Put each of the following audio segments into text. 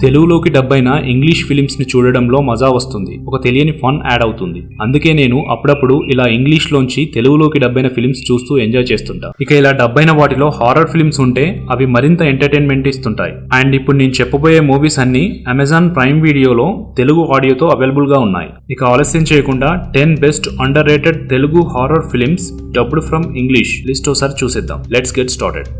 తెలుగులోకి డబ్బైన English films ని చూడడంలో మజా వస్తుంది. ఒక తెలియని ఫన్ యాడ్ అవుతుంది. అందుకే నేను అప్పుడప్పుడు ఇలా ఇంగ్లీష్ లోంచి తెలుగులోకి డబ్బైన ఫిలిమ్స్ చూస్తూ ఎంజాయ్ చేస్తుంటా. ఇక ఇలా డబ్బైన వాటిలో హారర్ ఫిలిమ్స్ ఉంటే అవి మరింత ఎంటర్టైన్మెంట్ ఇస్తుంటాయి. అండ్ ఇప్పుడు నేను చెప్పబోయే మూవీస్ అన్ని అమెజాన్ ప్రైమ్ వీడియోలో తెలుగు ఆడియోతో అవైలబుల్ గా ఉన్నాయి. ఇక ఆలస్యం చేయకుండా 10 best under rated Telugu horror films dubbed from English list ఒకసారి చూసేద్దాం. Let's get started.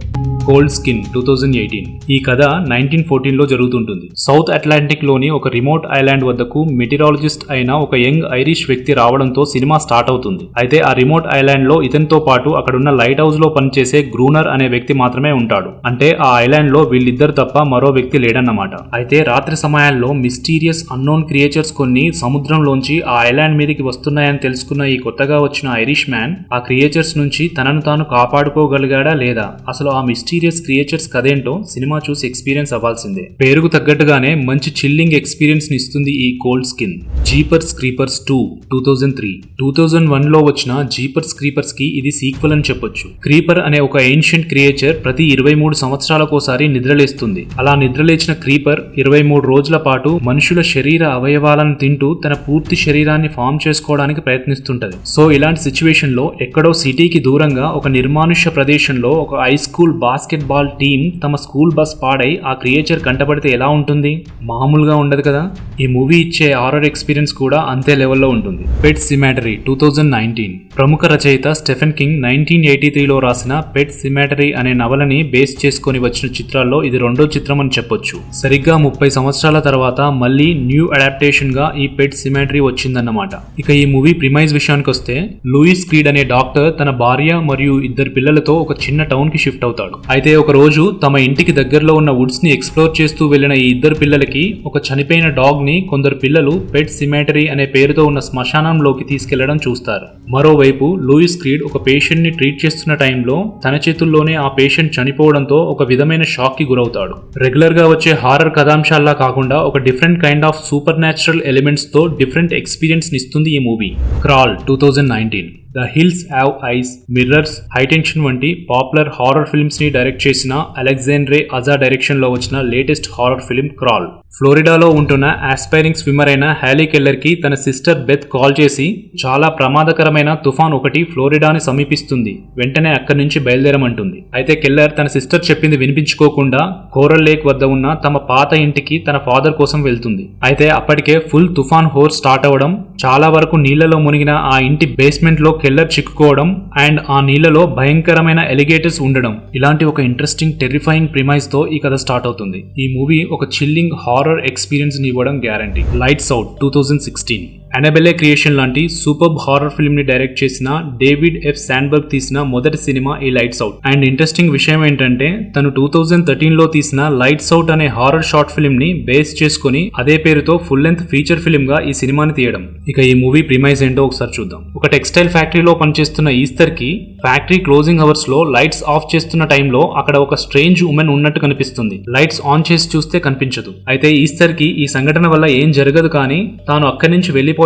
Cold skin 2018. ఈ కథ 1914 లో జరుగుతుంటుంది. సౌత్ అట్లాంటిక్ లోని ఒక రిమోట్ ఐలాండ్ వద్దకు మెటీరాలజిస్ట్ అయిన ఒక యంగ్ ఐరిష్ వ్యక్తి రావడంతో సినిమా స్టార్ట్ అవుతుంది. అయితే ఆ రిమోట్ ఐలాండ్ లో ఇతనితో పాటు అక్కడున్న లైట్ హౌస్ లో పనిచేసే గ్రూనర్ అనే వ్యక్తి మాత్రమే ఉంటాడు. అంటే ఆ ఐలాండ్ లో వీళ్ళిద్దరు తప్ప మరో వ్యక్తి లేడన్నమాట. అయితే రాత్రి సమయాల్లో మిస్టీరియస్ అన్నోన్ క్రియేచర్స్ కొన్ని సముద్రంలోంచి ఆ ఐలాండ్ మీదకి వస్తున్నాయని తెలుసుకున్న ఈ కొత్తగా వచ్చిన ఐరిష్ మ్యాన్ ఆ క్రియేచర్స్ నుంచి తనను తాను కాపాడుకోగలిగాడా లేదా, అసలు ఆ మిస్టీరియస్ క్రియేచర్స్ కదేంటో సినిమా చూసి ఎక్స్పీరియన్స్ అవ్వాల్సిందే. పేరుకు తగ్గట్టుగానే మంచి చిల్లింగ్ ఎక్స్పీరియన్స్ ని ఇస్తుంది ఈ కోల్డ్ స్కిన్. జీపర్స్ క్రీపర్స్ 2 2003. 2001 లో వచ్చిన జీపర్స్ క్రీపర్స్ కి ఇది సీక్వెల్ అని చెప్పొచ్చు. క్రీపర్ అనే ఒక ఏన్షియంట్ క్రియేచర్ ప్రతి 23 సంవత్సరాలకోసారి నిద్రలేస్తుంది. అలా నిద్రలేచిన క్రీపర్ 23 రోజుల పాటు మనుషుల శరీర అవయవాలను తింటూ తన పూర్తి శరీరాన్ని ఫామ్ చేసుకోవడానికి ప్రయత్నిస్తుంటది. సో ఇలాంటి సిచ్యువేషన్ లో ఎక్కడో సిటీకి దూరంగా ఒక నిర్మానుష్య ప్రదేశంలో ఒక high school basket ball team తమ స్కూల్ బస్ పాడై ఆ క్రియేచర్ కంటపడితే ఎలా ఉంటుంది? మామూలుగా ఉండదు కదా. ఈ మూవీ ఇచ్చే హారర్ ఎక్స్పీరియన్స్ కూడా అంతే లెవెల్లో ఉంటుంది. పెట్ సిమాటరీ 2019. ప్రముఖ రచయిత స్టెఫెన్ కింగ్ 1983లో రాసిన పెట్ సిమాటరీ అనే నవలని బేస్ చేసుకుని వచ్చిన చిత్రాల్లో ఇది రెండో చిత్రం అని చెప్పొచ్చు. సరిగ్గా 30 సంవత్సరాల తర్వాత మళ్ళీ న్యూ అడాప్టేషన్ గా ఈ పెట్ సిమాటరీ వచ్చిందన్నమాట. ఇక ఈ మూవీ ప్రిమైజ్ విషయానికి వస్తే, లూయిస్ క్రీడ్ అనే డాక్టర్ తన భార్య మరియు 2 పిల్లలతో ఒక చిన్న టౌన్ కి షిఫ్ట్ అవుతాడు. అయితే ఒక రోజు తమ ఇంటికి దగ్గరలో ఉన్న వుడ్స్ ని ఎక్స్ప్లోర్ చేస్తూ వెళ్లిన ఈ 2 పిల్లలకి ఒక చనిపోయిన డాగ్ ని కొందరు పిల్లలు పెట్ సిమాటరీ అనే పేరుతో ఉన్న శ్మశానంలోకి తీసుకెళ్లడం చూస్తారు. మరోవైపు లూయిస్ క్రీడ్ ఒక పేషెంట్ ని ట్రీట్ చేస్తున్న టైంలో తన చేతుల్లోనే ఆ పేషెంట్ చనిపోవడంతో ఒక విధమైన షాక్ కి గురవుతాడు. రెగ్యులర్ గా వచ్చే హారర్ కథాంశాల్లా కాకుండా ఒక different kind of super natural elements తో డిఫరెంట్ ఎక్స్పీరియన్స్ నిస్తుంది ఈ movie. Crawl 2019. The hills have eyes, mirrors, high tension వంటి పాపులర్ హారర్ ఫిల్మ్స్ ని డైరెక్ట్ చేసిన అలెగ్జాండ్రే అజా డైరెక్షన్ లో వచ్చిన లేటెస్ట్ హారర్ ఫిల్మ్ క్రాల్. ఫ్లోరిడాలో ఉంటున్న ఆస్పైరింగ్ స్విమ్మర్ అయిన హ్యాలీ కెల్లర్ కి తన సిస్టర్ బెత్ కాల్ చేసి చాలా ప్రమాదకరమైన తుఫాన్ ఒకటి ఫ్లోరిడాని సమీపిస్తుంది, వెంటనే అక్కడి నుంచి బయలుదేరమంటుంది. అయితే కెల్లర్ తన సిస్టర్ చెప్పింది వినిపించుకోకుండా కోరల్ లేక్ వద్ద ఉన్న తమ పాత ఇంటికి తన ఫాదర్ కోసం వెళ్తుంది. అయితే అప్పటికే ఫుల్ తుఫాన్ హోర్ స్టార్ట్ అవడం, చాలా వరకు నీళ్లలో మునిగిన ఆ ఇంటి బేస్మెంట్ లో కెల్లర్ చిక్కుకోవడం అండ్ ఆ నీళ్లలో భయంకరమైన ఎలిగేటర్స్ ఉండడం, ఇలాంటి ఒక ఇంట్రెస్టింగ్ టెర్రిఫైయింగ్ ప్రిమైజ్ తో ఈ కథ స్టార్ట్ అవుతుంది. ఈ మూవీ ఒక చిల్లింగ్ హారర్ ఎక్స్పీరియన్స్ ని ఇవ్వడం గ్యారంటీ. Lights out 2016. అనబెలే క్రియేషన్ లాంటి సూపర్బ్ హారర్ ఫిల్మ్ ని డైరెక్ట్ చేసిన డేవిడ్ ఎఫ్ శాండ్బర్గ్ తీసిన మొదటి సినిమా ఈ లైట్స్ అవుట్. అండ్ ఇంట్రెస్టింగ్ విషయం ఏంటంటే తను 2013 లో తీసిన లైట్స్ అవుట్ అనే హారర్ షార్ట్ ఫిల్మ్ ని బేస్ చేసుకుని అదే పేరుతో ఫుల్ లెంత్ ఫీచర్ ఫిల్మ్ గా ఈ సినిమాని తీయడం. ఇక ఈ మూవీ ప్రిమైజ్ ఏంటో ఒకసారి చూద్దాం. ఒక టెక్స్టైల్ ఫ్యాక్టరీలో పనిచేస్తున్న ఈస్టర్ కి ఫ్యాక్టరీ క్లోజింగ్ అవర్స్ లో లైట్స్ ఆఫ్ చేస్తున్న టైంలో అక్కడ ఒక స్ట్రేంజ్ ఉమెన్ ఉన్నట్టు కనిపిస్తుంది. లైట్స్ ఆన్ చేసి చూస్తే కనిపించదు. అయితే ఈస్టర్ కి ఈ సంఘటన వల్ల ఏం జరగదు, కానీ తాను అక్కడి నుంచి వెళ్లిపోయాక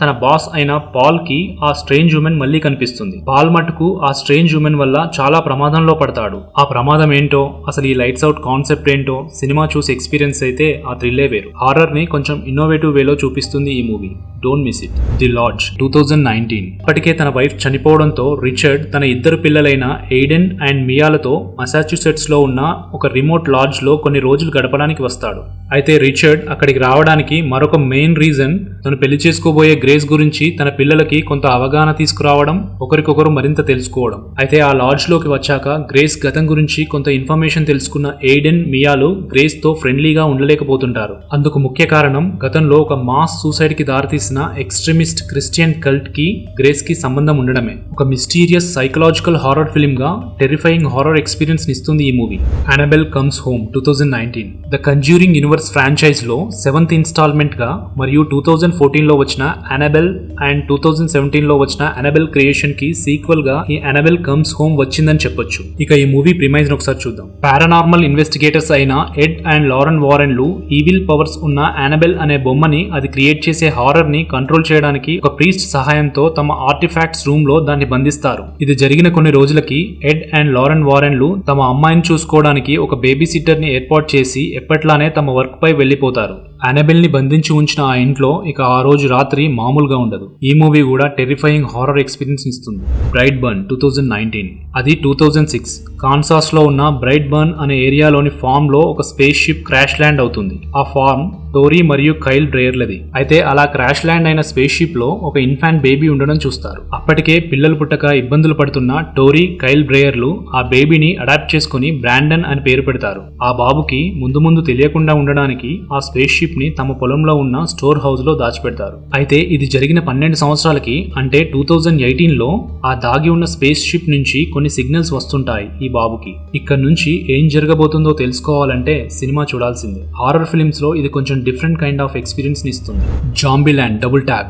తన బాస్ అయిన పాల్ కి ఆ స్ట్రేంజ్ ఉమెన్ మళ్ళీ కనిపిస్తుంది. పాల్ మటుకు ఆ స్ట్రేంజ్ ఉమెన్ వల్ల చాలా ప్రమాదంలో పడతాడు. ఆ ప్రమాదం ఏంటో, అసలు ఈ లైట్స్ అవుట్ కాన్సెప్ట్ ఏంటో సినిమా చూసి ఎక్స్పీరియన్స్ అయితే ఆ థ్రిల్లే వేరు. హారర్ ని కొంచెం ఇన్నోవేటివ్ వేలో చూపిస్తుంది ఈ movie. Don't miss it. The lodge 2019. ఇప్పటికే తన వైఫ్ చనిపోవడంతో రిచర్డ్ తన 2 పిల్లలైన ఎయిడెన్ అండ్ మియాలతో మసాచ్యుసెట్స్ లో ఉన్న ఒక రిమోట్ లాడ్జ్ లో కొన్ని రోజులు గడపడానికి వస్తాడు. అయితే రిచర్డ్ అక్కడికి రావడానికి మరొక మెయిన్ రీజన్ తను పెళ్లి చేసుకోబోయే గ్రేస్ గురించి తన పిల్లలకి కొంత అవగాహన తీసుకురావడం, ఒకరికొకరు మరింత తెలుసుకోవడం. అయితే ఆ లాడ్జ్ లోకి వచ్చాక గ్రేస్ గతం గురించి కొంత ఇన్ఫర్మేషన్ తెలుసుకున్న ఎయిడెన్, మియాలు గ్రేస్ తో ఫ్రెండ్లీగా ఉండలేకపోతుంటారు. అందుకు ముఖ్య కారణం గతంలో ఒక మాస్ సూసైడ్ కి దారితీసిన ఎక్స్ట్రీమిస్ట్ క్రిస్టియన్ కల్ట్ కి గ్రేస్ కి సంబంధం ఉండడమే. ఒక మిస్టీరియస్ సైకలాజికల్ హారర్ ఫిల్మ్ గా టెరిఫైయింగ్ హారర్ ఎక్స్పీరియన్స్ నిస్తుంది ఈ movie. Annabelle comes home 2019. The conjuring universe franchise లో 7th ఇన్స్టాల్మెంట్ గా మరియు 2014 లో వచ్చిన అనబెల్ అండ్ 2017 లో వచ్చిన అనబెల్ క్రియేషన్ కి సీక్వెల్ గా ఈ అనబెల్ కమ్స్ హోమ్ వచ్చిందని చెప్పొచ్చు. ఇక ఈ మూవీ ప్రిమైజ్ ఒకసారి చూద్దాం. పారానార్మల్ ఇన్వెస్టిగేటర్స్ అయిన ఎడ్ అండ్ లారెన్ వారెన్లు ఈవిల్ పవర్స్ ఉన్న అనబెల్ అనే బొమ్మని అది క్రియేట్ చేసే హారర్ ని కంట్రోల్ చేయడానికి ఒక ప్రీస్ట్ సహాయంతో తమ ఆర్టిఫాక్ట్స్ రూమ్ లో దాన్ని బంధిస్తారు. ఇది జరిగిన కొన్ని రోజులకి ఎడ్ అండ్ లారెన్ వారెన్లు తమ అమ్మాయిని చూసుకోవడానికి ఒక బేబీ సిట్టర్ ని ఏర్పాటు చేసి ఎప్పట్లానే తమ వర్క్ పై వెళ్లిపోతారు. అనబెల్ ని బంధించి ఉంచిన ఆ ఇంట్లో ఇక ఆ రోజు రాత్రి మామూలుగా ఉండదు. ఈ మూవీ కూడా టెరిఫైయింగ్ హారర్ ఎక్స్పీరియన్స్ ఇస్తుంది. బ్రైట్ బర్న్ 2019 అది 2006 కాన్సాస్ లో ఉన్న బ్రైట్ బర్న్ అనే ఏరియాలోని ఫార్మ్ లో ఒక స్పేస్ షిప్ క్రాష్ ల్యాండ్ అవుతుంది. ఆ ఫార్మ్ టోరీ మరియు కైల్ బ్రేయర్లది. అయితే అలా క్రాష్ ల్యాండ్ అయిన స్పేస్ షిప్ లో ఒక ఇన్ఫాంట్ బేబీ ఉండడం చూస్తారు. అప్పటికే పిల్లలు పుట్టక ఇబ్బందులు పడుతున్న టోరీ కైల్ బ్రేయర్లు ఆ బేబీని అడాప్ట్ చేసుకుని బ్రాండన్ అని పేరు పెడతారు. ఆ బాబుకి ముందు ముందు తెలియకుండా ఉండడానికి ఆ స్పేస్ షిప్ ని తమ పొలంలో ఉన్న స్టోర్ హౌస్ లో దాచిపెడతారు. అయితే ఇది జరిగిన 12 సంవత్సరాలకి అంటే 2018 లో ఆ దాగి ఉన్న స్పేస్ షిప్ నుంచి కొన్ని సిగ్నల్స్ వస్తుంటాయి ఈ బాబుకి. ఇక్కడ నుంచి ఏం జరగబోతుందో తెలుసుకోవాలంటే సినిమా చూడాల్సిందే. హారర్ ఫిల్మ్స్ లో ఇది కొంచెం డిఫరెంట్ కైండ్ ఆఫ్ ఎక్స్పీరియన్స్ ని ఇస్తుంది. జాంబీల్యాండ్ డబుల్ ట్యాప్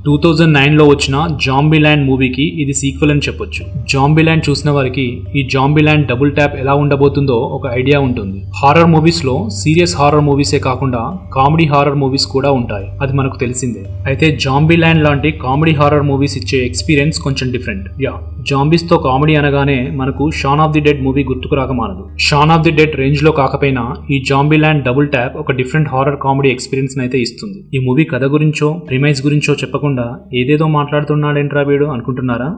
2009 లో వచ్చిన జాంబీల్యాండ్ మూవీకి ఇది సీక్వెల్ అని చెప్పొచ్చు. జాంబీల్యాండ్ చూసిన వారికి ఈ జాంబీల్యాండ్ డబుల్ ట్యాప్ ఎలా ఉండబోతుందో ఒక ఐడియా ఉంటుంది. హారర్ మూవీస్ లో సీరియస్ హారర్ మూవీసే కాకుండా కామెడీ హారర్ మూవీస్ కూడా ఉంటాయి, అది మనకు తెలిసిందే. అయితే జాంబీల్యాండ్ లాంటి కామెడీ హారర్ మూవీస్ ఇచ్చే ఎక్స్పీరియన్స్ కొంచెం డిఫరెంట్. జాంబీస్ తో కామెడీ అనగానే మనకు Shaun of the Dead movie గుర్తుకు రాకమానదు. Shaun of the Dead range లో కాకపోయినా ఈ జాంబీల్యాండ్ డబుల్ ట్యాప్ ఒక డిఫరెంట్ హారర్ కామెడీ ఎక్స్పీరియన్స్ అయితే ఇస్తుంది. ఈ మూవీ కథ గురించో ప్రిమైజ్ గురించో చెప్పకుండా ఏదేదో మాట్లాడుతున్నాడేంట్రా వీడు అనుకుంటున్నారా?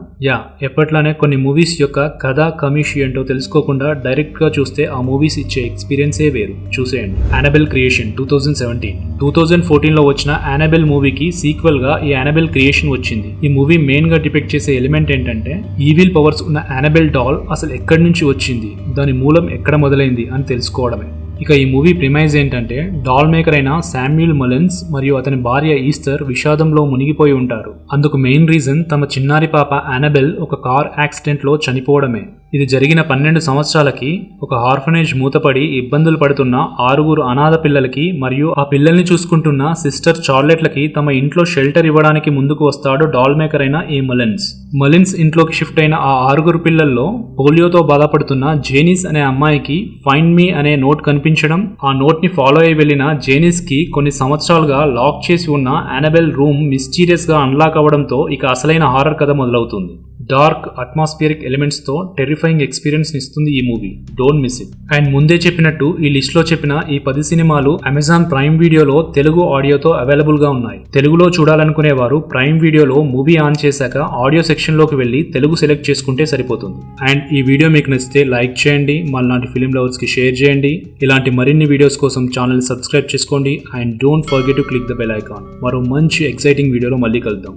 ఎప్పట్లానే కొన్ని మూవీస్ యొక్క కథ కమిషి ఏంటో తెలుసుకోకుండా డైరెక్ట్ గా చూస్తే ఆ మూవీస్ ఇచ్చే ఎక్స్పీరియన్సే వేరు. చూసేయండి. అనబెల్ క్రియేషన్ 2014 లో వచ్చిన అనబెల్ మూవీకి సీక్వెల్ గా ఈ అనబెల్ క్రియేషన్ వచ్చింది. ఈ మూవీ మెయిన్ గా డిపెక్ట్ చేసే ఎలిమెంట్ ఏంటంటే ఈవిల్ పవర్స్ ఉన్న అనబెల్ డాల్ అసలు ఎక్కడి నుంచి వచ్చింది, దాని మూలం ఎక్కడ మొదలైంది అని తెలుసుకోవడమే. ఇక ఈ మూవీ ప్రిమైజ్ ఏంటంటే డాల్ మేకర్ అయిన శామ్యూల్ ములిన్స్ మరియు అతని భార్య ఈస్టర్ విషాదంలో మునిగిపోయి ఉంటారు. అందుకు మెయిన్ రీజన్ తమ చిన్నారి పాప అనబెల్ ఒక కార్ యాక్సిడెంట్ లో చనిపోవడమే. ఇది జరిగిన 12 సంవత్సరాలకి ఒక ఆర్ఫనేజ్ మూతపడి ఇబ్బందులు పడుతున్న 6 అనాథ పిల్లలకి మరియు ఆ పిల్లల్ని చూసుకుంటున్న సిస్టర్ చార్లెట్లకి తమ ఇంట్లో షెల్టర్ ఇవ్వడానికి ముందుకు వస్తాడు డాల్ మేకర్ అయిన ఈ ములిన్స్ ఇంట్లోకి షిఫ్ట్ అయిన ఆ 6 పిల్లల్లో పోలియోతో బాధపడుతున్న జేనిస్ అనే అమ్మాయికి ఫైండ్ మీ అనే నోట్ కనిపించడం, ఆ నోట్ ని ఫాలో అయి వెళ్లిన జేనిస్ కి కొన్ని సంవత్సరాలుగా లాక్ చేసి ఉన్న అనబెల్ రూమ్ మిస్టీరియస్ గా అన్లాక్ అవ్వడంతో ఇక అసలైన హారర్ కథ మొదలవుతుంది. డార్క్ అట్మాస్ఫియరిక్ ఎలిమెంట్స్ తో టెరిఫైయింగ్ ఎక్స్పీరియన్స్ ఇస్తుంది ఈ movie. Don't miss it. And ముందే చెప్పినట్టు ఈ లిస్ట్ లో చెప్పిన ఈ 10 సినిమాలు అమెజాన్ ప్రైమ్ వీడియోలో తెలుగు ఆడియోతో అవైలబుల్ గా ఉన్నాయి. తెలుగులో చూడాలనుకునే వారు ప్రైమ్ వీడియోలో మూవీ ఆన్ చేశాక ఆడియో సెక్షన్ లోకి వెళ్లి తెలుగు సెలెక్ట్ చేసుకుంటే సరిపోతుంది. అండ్ ఈ వీడియో మీకు నచ్చితే లైక్ చేయండి, మళ్ళీ ఫిలిం లవర్స్ కి షేర్ చేయండి. ఇలాంటి మరిన్ని వీడియోస్ కోసం ఛానల్ సబ్స్క్రైబ్ చేసుకోండి. And don't forget to click the bell icon. మరో మంచి ఎక్సైటింగ్ వీడియోలో మళ్ళీ కలుద్దాం.